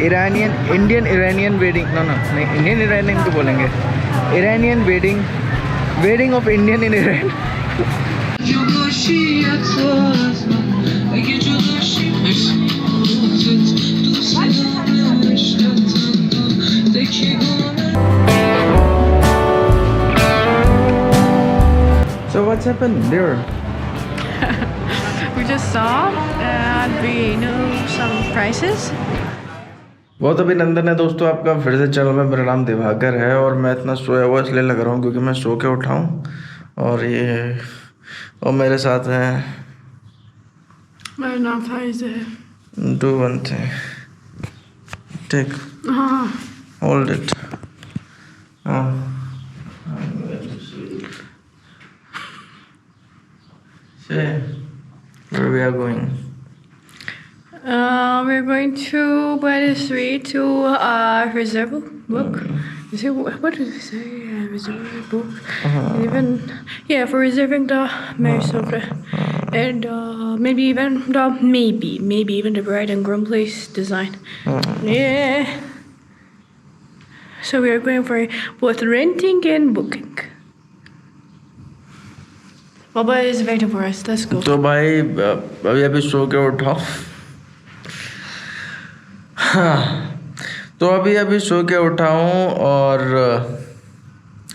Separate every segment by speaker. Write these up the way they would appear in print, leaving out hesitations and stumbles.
Speaker 1: Iranian Indian Iranian wedding नहीं Indian Iranian को बोलेंगे Iranian wedding of Indian in Iran. So what's happened there?
Speaker 2: We just saw and we know some prices.
Speaker 1: बहुत अभिनंदन है दोस्तों आपका फिर से चैनल में। मेरा नाम दिवाकर है और मैं इतना सोया हुआ इसलिए लग रहा हूँ क्योंकि मैं सो के उठा हूँ। और मेरे साथ हैं
Speaker 2: मेरा नाम फाइज है।
Speaker 1: Do one thing, take hold it. Where we are going?
Speaker 2: We're going to Buenos Street to reserve a book. Is it, what did we say? Reserve a book. And even for reserving the marriage sofa, and maybe even the bride and groom place design. Yeah. So we are going for both renting and booking. Baba is waiting for us. Let's go.
Speaker 1: तो भाई अभी सो के उठा। हाँ, तो अभी सो के उठा हूँ और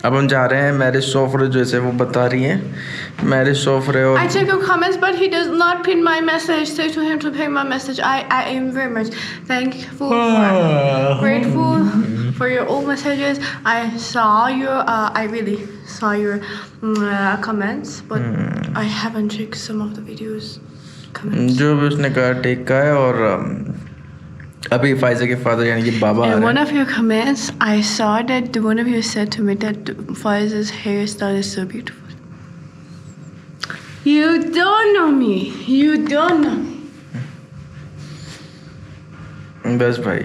Speaker 1: अब हम जा रहे हैं मैरिज सोफरे, जैसे वो बता रही हैं मैरिज सोफरे। और
Speaker 2: I check your comments, but he does not pin my message. Say to him to pin my message. I am very much thankful, grateful for your old messages. I saw your, I really saw your comments, but I haven't checked some of the videos comments.
Speaker 1: जो भी उसने कहा take का है। और अभी Pfizer के father यानी कि बाबा आ रहे हैं।
Speaker 2: One of your comments, I saw that one of you said to me that Faiza's hairstyle is so beautiful. You don't know me. You don't know me.
Speaker 1: बस भाई,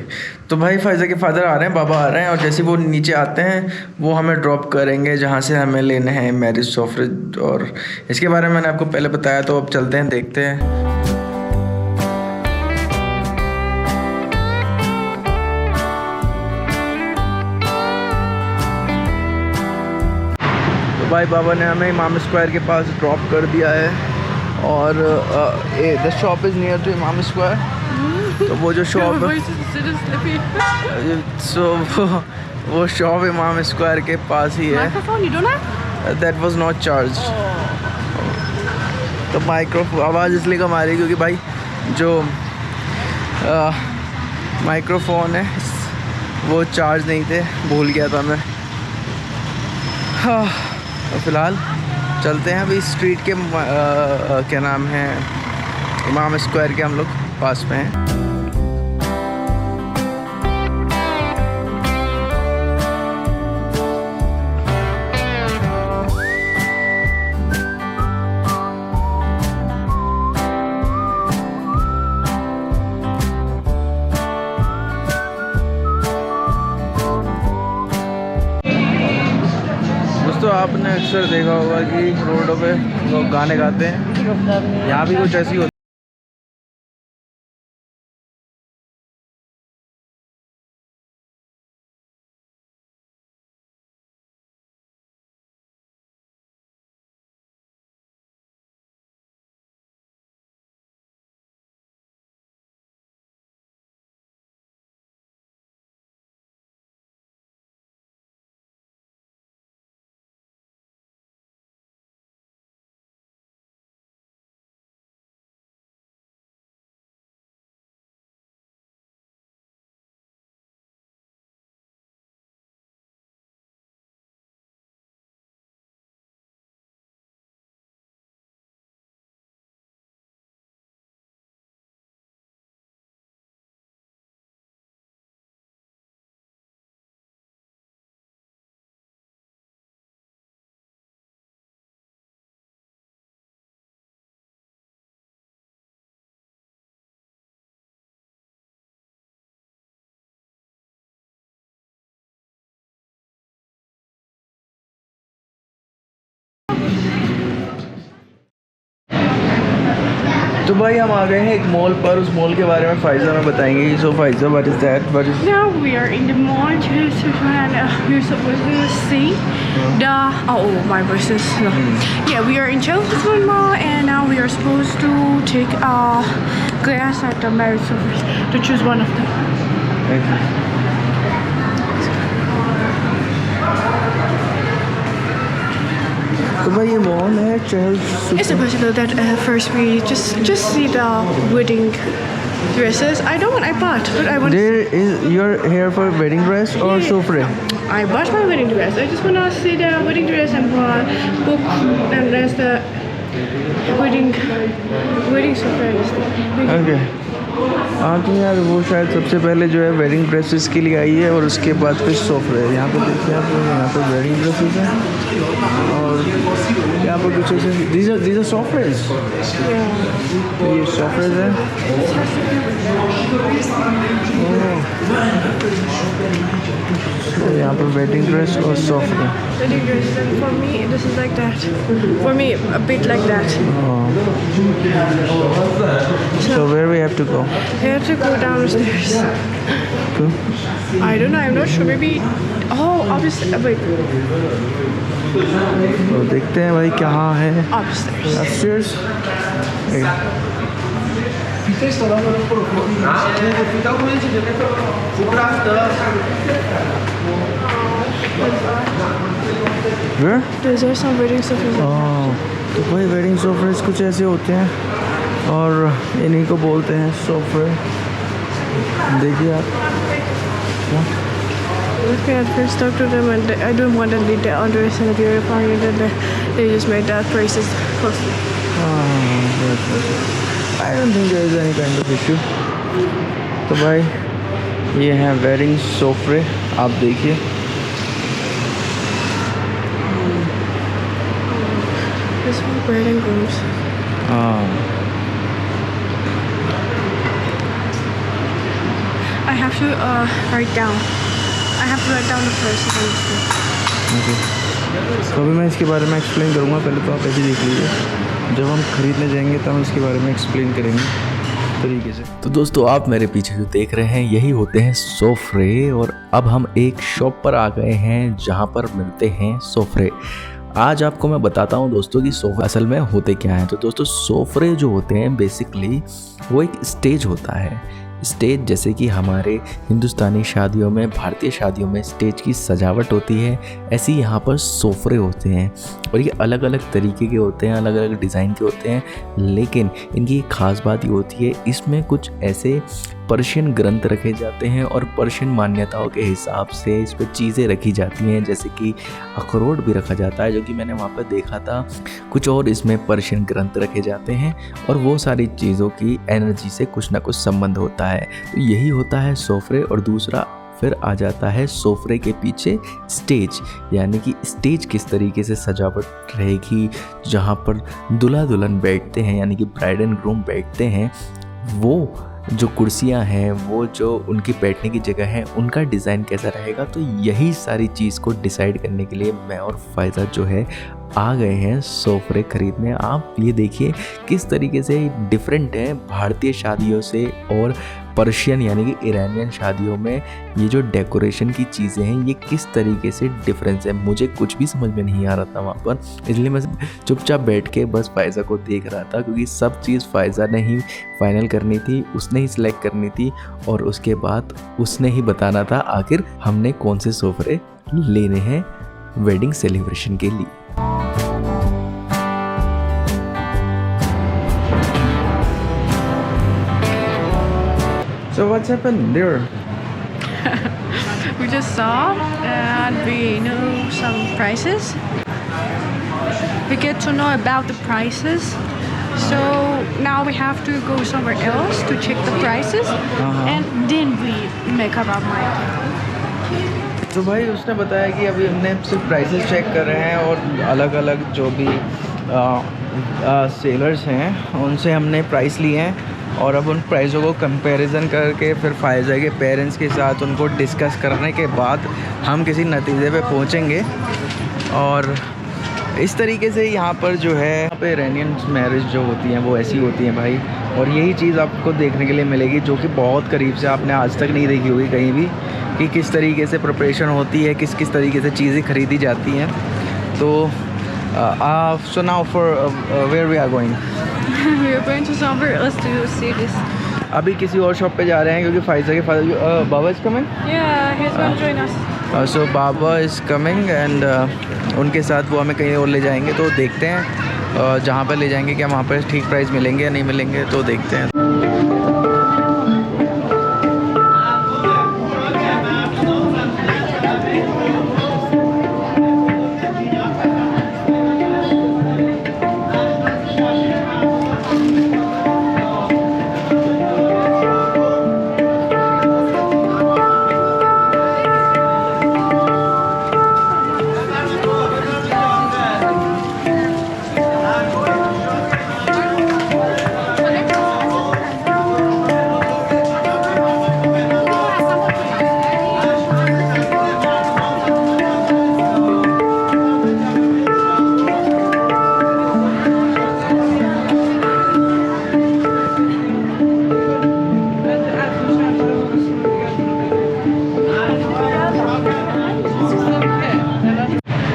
Speaker 1: तो भाई फाइजा के फादर आ रहे हैं, बाबा आ रहे हैं, और जैसे वो नीचे आते हैं वो हमें ड्रॉप करेंगे जहाँ से हमें लेने हैं मैरिज सोफरे। और इसके बारे में मैंने आपको पहले बताया, तो अब चलते हैं देखते हैं। भाई बाबा ने हमें इमाम स्क्वायर के पास ड्रॉप कर दिया है और the shop is near to Imam square. तो वो जो शॉप वो शॉप इमाम स्क्वायर के पास ही है। That was not charge. तो माइक्रोफोन आवाज़ इसलिए कम आ रही है क्योंकि भाई जो माइक्रोफोन है वो चार्ज नहीं थे, भूल गया था मैं। हाँ, तो फ़िलहाल चलते हैं अभी स्ट्रीट के क्या नाम है, इमाम स्क्वायर के हम लोग पास में हैं। दोस्तों आपने अक्सर देखा होगा कि रोडों पे लोग गाने गाते हैं, यहाँ भी कुछ ऐसी होती तो भाई हम आ गए हैं एक मॉल पर, उस मॉल के बारे में फ़ाइज़ा में बताएंगे। So Faiza, what is that?
Speaker 2: Now we are in the mall and you're supposed to see the my voice is no. Yeah, we are in Chelsea Mall and now we are supposed to take a class at the Marriott to choose one of them.
Speaker 1: तो भाई ये mall है Chelsea.
Speaker 2: It's possible that first we just see the wedding dresses. I bought, but I want.
Speaker 1: There is, you're here for wedding dress or soufre?
Speaker 2: I bought my wedding dress. I just wanna see the wedding dress and book and rest the wedding soufre.
Speaker 1: Okay. हाँ तो यार वो शायद सबसे पहले जो है wedding dresses के लिए आई है और उसके बाद फिर सोफरे है। यहाँ पे देखिए आप, यहाँ पे वेडिंग ड्रेसेस हैं और यहाँ पर कुछ ऐसे these are सोफरेज। तो ये सोफरेज हैं। तो यहाँ पर वेडिंग ड्रेस और सोफरे।
Speaker 2: Wedding dress, and for me this is like that. For me a bit like that.
Speaker 1: So where we have to go?
Speaker 2: I have to go downstairs.
Speaker 1: Cool.
Speaker 2: I don't know. I'm not sure. Maybe. Obviously. Wait.
Speaker 1: तो देखते हैं भाई कहाँ है।
Speaker 2: Upstairs.
Speaker 1: Upstairs. Where?
Speaker 2: Those are some wedding soufres.
Speaker 1: तो भाई wedding सोफरेज कुछ ऐसे होते हैं और इन्हीं को बोलते हैं सोफरे। देखिए आप।
Speaker 2: Okay, at first talk to them and I don't want to lead the others and be required that they just made that prices costly.
Speaker 1: I don't think there is any kind of issue. तो भाई ये हैं wedding सोफरे, आप देखिए।
Speaker 2: This one bride and grooms. I have to write down. I have to write down the prices on this one.
Speaker 1: Okay. तो अभी मैं इसके बारे में एक्सप्लेन करूँगा, पहले तो आप ऐसे देख लीजिए। जब हम ख़रीदने जाएंगे तब हम इसके बारे में एक्सप्लेन करेंगे तरीके से।
Speaker 3: तो दोस्तों आप मेरे पीछे जो देख रहे हैं यही होते हैं सोफरे और अब हम एक शॉप पर आ गए हैं जहां पर मिलते हैं सोफरे। आज आपको मैं बताता हूं दोस्तों कि सोफे असल में होते क्या हैं। तो दोस्तों सोफरे जो होते हैं बेसिकली वो एक स्टेज होता है। स्टेज जैसे कि हमारे हिंदुस्तानी शादियों में, भारतीय शादियों में स्टेज की सजावट होती है, ऐसे ही यहाँ पर सोफरे होते हैं और ये अलग अलग तरीके के होते हैं, अलग अलग डिज़ाइन के होते हैं। लेकिन इनकी एक ख़ास बात ये होती है, इसमें कुछ ऐसे पर्शियन ग्रंथ रखे जाते हैं और पर्शियन मान्यताओं के हिसाब से इस पर चीज़ें रखी जाती हैं, जैसे कि अखरोट भी रखा जाता है जो कि मैंने वहाँ पर देखा था। कुछ और इसमें पर्शियन ग्रंथ रखे जाते हैं और वो सारी चीज़ों की एनर्जी से कुछ ना कुछ संबंध होता है। तो यही होता है सोफरे। और दूसरा फिर आ जाता है सोफरे के पीछे स्टेज, यानी कि स्टेज किस तरीके से सजावट रहेगी, जहाँ पर दूल्हा दुल्हन बैठते हैं यानी कि ब्राइड एंड ग्रूम बैठते हैं, वो जो कुर्सियां हैं, वो जो उनकी बैठने की जगह है, उनका डिज़ाइन कैसा रहेगा। तो यही सारी चीज़ को डिसाइड करने के लिए मैं और फ़ायज़ा जो है आ गए हैं सोफरे ख़रीदने। आप ये देखिए किस तरीके से डिफरेंट है भारतीय शादियों से और पर्शियन यानी कि ईरानियन शादियों में ये जो डेकोरेशन की चीज़ें हैं ये किस तरीके से डिफरेंस है। मुझे कुछ भी समझ में नहीं आ रहा था वहाँ पर, इसलिए मैं चुपचाप बैठ के बस फ़ायज़ा को देख रहा था, क्योंकि सब चीज़ फ़ायज़ा ने ही फाइनल करनी थी, उसने ही सिलेक्ट करनी थी और उसके बाद उसने ही बताना था आखिर हमने कौन से सोफरे लेने हैं वेडिंग सेलिब्रेशन के लिए।
Speaker 1: So what's happened there?
Speaker 2: We just saw and we know some prices. We get to know about the prices. So now we have to go somewhere else to check the prices and then we make up our mind.
Speaker 1: तो भाई उसने बताया कि अभी हमने सिर्फ prices check कर रहे हैं और अलग अलग जो भी सेलर्स हैं उनसे हमने प्राइस लिए हैं और अब उन प्राइसों को कंपैरिजन करके फिर फ़ायज़ा के पेरेंट्स के साथ उनको डिस्कस करने के बाद हम किसी नतीजे पे पहुंचेंगे। और इस तरीके से यहाँ पर जो है यहाँ पे ईरानियन मैरिज जो होती हैं वो ऐसी होती हैं भाई और यही चीज़ आपको देखने के लिए मिलेगी जो कि बहुत करीब से आपने आज तक नहीं देखी होगी कहीं भी, कि किस तरीके से प्रिपरेशन होती है, किस किस तरीके से चीज़ें खरीदी जाती हैं। तो so now for where we are going?
Speaker 2: We are going to somewhere else to see this.
Speaker 1: अभी किसी और शॉप पे जा रहे हैं क्योंकि फाइजा के father Baba is coming.
Speaker 2: Yeah, he's going to join us.
Speaker 1: So Baba is coming and उनके साथ वो हमें कहीं और ले जाएंगे। तो देखते हैं जहाँ पर ले जाएंगे क्या वहाँ पर ठीक प्राइस मिलेंगे या नहीं मिलेंगे, तो देखते हैं।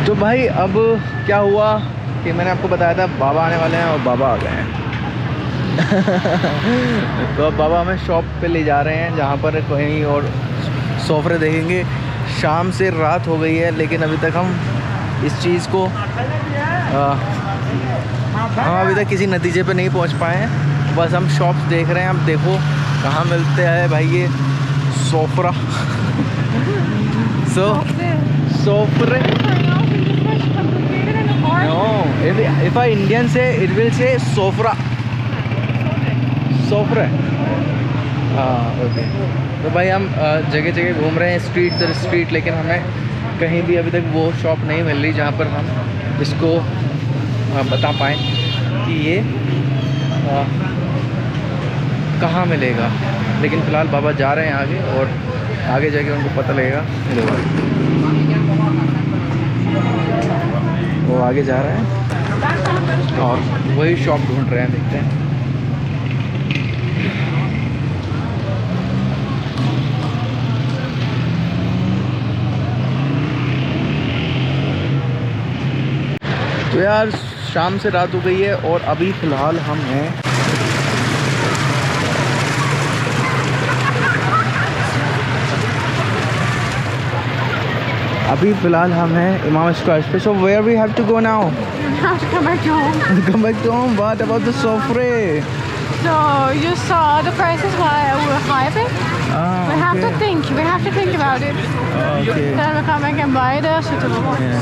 Speaker 1: तो भाई अब क्या हुआ कि मैंने आपको बताया था बाबा आने वाले हैं और बाबा आ गए हैं। तो अब बाबा हमें शॉप पे ले जा रहे हैं जहाँ पर कहीं और सोफे देखेंगे। शाम से रात हो गई है लेकिन अभी तक हम इस चीज़ को हम अभी तक किसी नतीजे पे नहीं पहुँच पाए हैं। बस हम शॉप्स देख रहे हैं। अब देखो कहाँ मिलते हैं भाई ये सोफरा सोफरे। No, if I Indian say, it will say sofra. Sofra. Okay. तो भाई हम जगह जगह घूम रहे हैं, स्ट्रीट दर स्ट्रीट, लेकिन हमें कहीं भी अभी तक वो शॉप नहीं मिल रही जहाँ पर हम इसको बता पाएँ कि ये कहाँ मिलेगा। लेकिन फ़िलहाल बाबा जा रहे हैं आगे और आगे जाके उनको पता लगेगा। वो आगे जा रहे हैं और वही शॉप ढूंढ रहे हैं, देखते हैं। तो यार शाम से रात हो गई है और अभी फ़िलहाल हम हैं इमाम स्क्वायर पे। So where we have to go now?
Speaker 2: We have to come back to home.
Speaker 1: Come back to home. What about the sofre?
Speaker 2: So you saw the prices were high a bit. We have to think. We have to think about it.
Speaker 1: Okay.
Speaker 2: Then we come back and buy the suitable ones.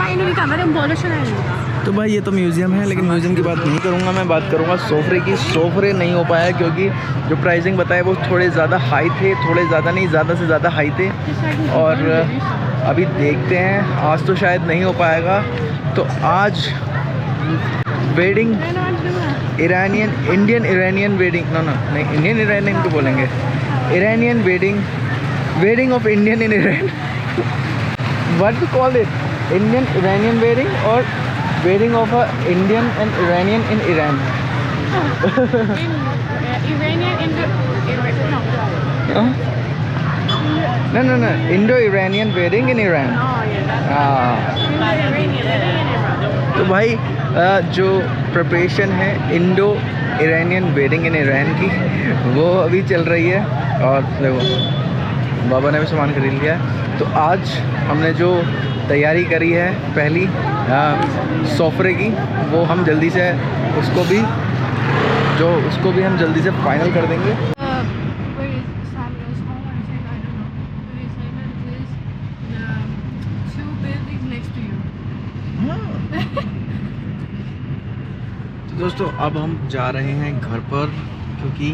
Speaker 2: मैं इन्हों की कैमरे में बोलो सुना नहीं।
Speaker 1: तो भाई ये तो म्यूज़ियम है लेकिन म्यूज़ियम की बात नहीं करूँगा मैं, बात करूँगा सोफरे की। सोफरे नहीं हो पाया क्योंकि जो प्राइसिंग बताए वो थोड़े ज़्यादा हाई थे, थोड़े ज़्यादा नहीं, ज़्यादा से ज़्यादा हाई थे। और अभी देखते हैं, आज तो शायद नहीं हो पाएगा। तो आज wedding Iranian, Indian Iranian wedding, no नहीं, इंडियन इरानियन को बोलेंगे, Iranian wedding of Indian in Iran. What to call it, Indian Iranian wedding और wedding of a Indian and Iranian in Iran.
Speaker 2: Iranian
Speaker 1: No. Indo-Iranian wedding in Iran. तो भाई जो preparation है Indo Iranian wedding in Iran की वो अभी चल रही है। और देखो बाबा ने भी सामान खरीद लिया है। तो आज हमने जो तैयारी करी है पहली सोफरे की, वो हम जल्दी से उसको भी हम जल्दी से फाइनल कर देंगे। तो दोस्तों अब हम जा रहे हैं घर पर, क्योंकि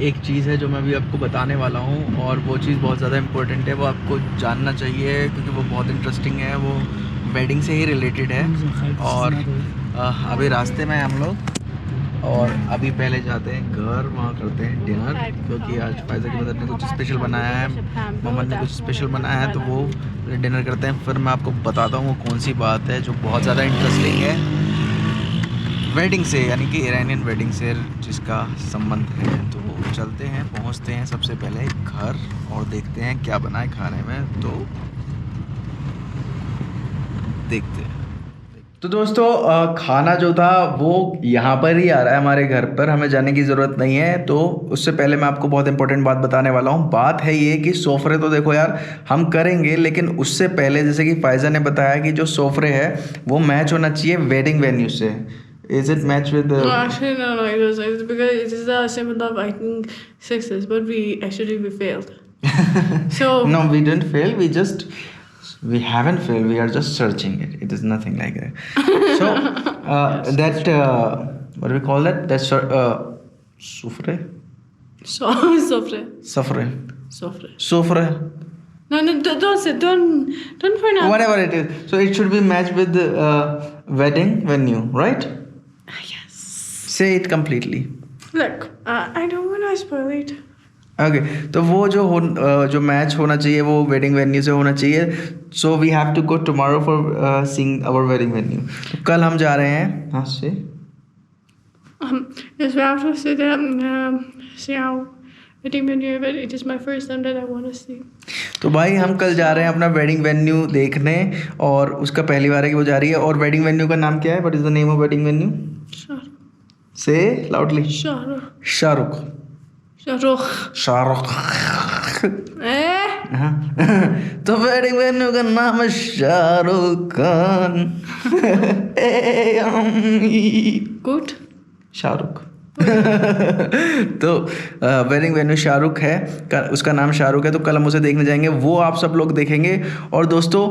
Speaker 1: एक चीज़ है जो मैं अभी आपको बताने वाला हूँ और वो चीज़ बहुत ज़्यादा इम्पोर्टेंट है, वो आपको जानना चाहिए क्योंकि वो बहुत इंटरेस्टिंग है, वो वेडिंग से ही रिलेटेड है। और अभी रास्ते में हम लोग और अभी पहले जाते हैं घर, वहाँ करते हैं डिनर, क्योंकि आज फायजा की मदर ने कुछ स्पेशल बनाया है, मोहम्मद ने कुछ स्पेशल बनाया है, तो वो डिनर करते हैं। फिर मैं आपको बताता हूँ वो कौन सी बात है जो बहुत ज़्यादा इंटरेस्टिंग है, वेडिंग से, यानी कि ईरानियन वेडिंग से जिसका संबंध है। तो चलते हैं, पहुँचते हैं सबसे पहले घर और देखते हैं क्या बना है खाने में, तो देखते हैं। तो दोस्तों खाना जो था वो यहाँ पर ही आ रहा है हमारे घर पर, हमें जाने की ज़रूरत नहीं है। तो उससे पहले मैं आपको बहुत इंपॉर्टेंट बात बताने वाला हूँ। बात है ये कि सोफरे तो देखो यार हम करेंगे, लेकिन उससे पहले जैसे कि फायजा ने बताया कि जो सोफरे है वो मैच होना चाहिए वेडिंग वेन्यू से। Is it match with the...
Speaker 2: No, actually, no, it's because it is the symbol of, I think, success, but we failed. So...
Speaker 1: No, we didn't fail, we haven't failed, we are just searching it. It is nothing like that. So, that, what do we call that? That's soufre?
Speaker 2: Sofre.
Speaker 1: Soufre.
Speaker 2: No, don't pronounce.
Speaker 1: Whatever it is. So, it should be matched with the wedding venue, right?
Speaker 2: Yes.
Speaker 1: Say it completely.
Speaker 2: Look, I don't want to spoil it.
Speaker 1: Okay तो वो जो match होना चाहिए वो wedding venue से होना चाहिए। So we have to go tomorrow for seeing our wedding venue. तो कल हम जा रहे हैं, हाँ से
Speaker 2: Yes, we have to sit down, see our wedding venue, but it is my first time that I want to see.
Speaker 1: तो भाई हम कल जा रहे हैं अपना वेडिंग वेन्यू देखने, और उसका पहली बार है कि वो जा रही है। और वेडिंग वेन्यू का नाम क्या है? What is the name of wedding venue? से लाउडली। शाहरुख। तो वेडिंग वेन्यू का नाम है शाहरुख खान।
Speaker 2: Good.
Speaker 1: शाहरुख। तो वेडिंग वेन्यू शाहरुख है, उसका नाम शाहरुख है। तो कल हम उसे देखने जाएंगे, वो आप सब लोग देखेंगे। और दोस्तों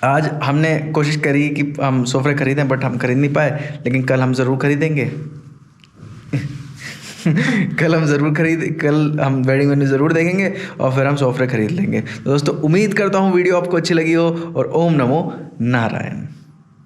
Speaker 1: आज हमने कोशिश करी कि हम सोफे खरीदें, बट हम खरीद नहीं पाए, लेकिन कल हम ज़रूर खरीदेंगे। कल हम वेडिंग वेन्यू ज़रूर देखेंगे और फिर हम सोफे खरीद लेंगे। तो दोस्तों उम्मीद करता हूँ वीडियो आपको अच्छी लगी हो, और ओम नमो नारायण।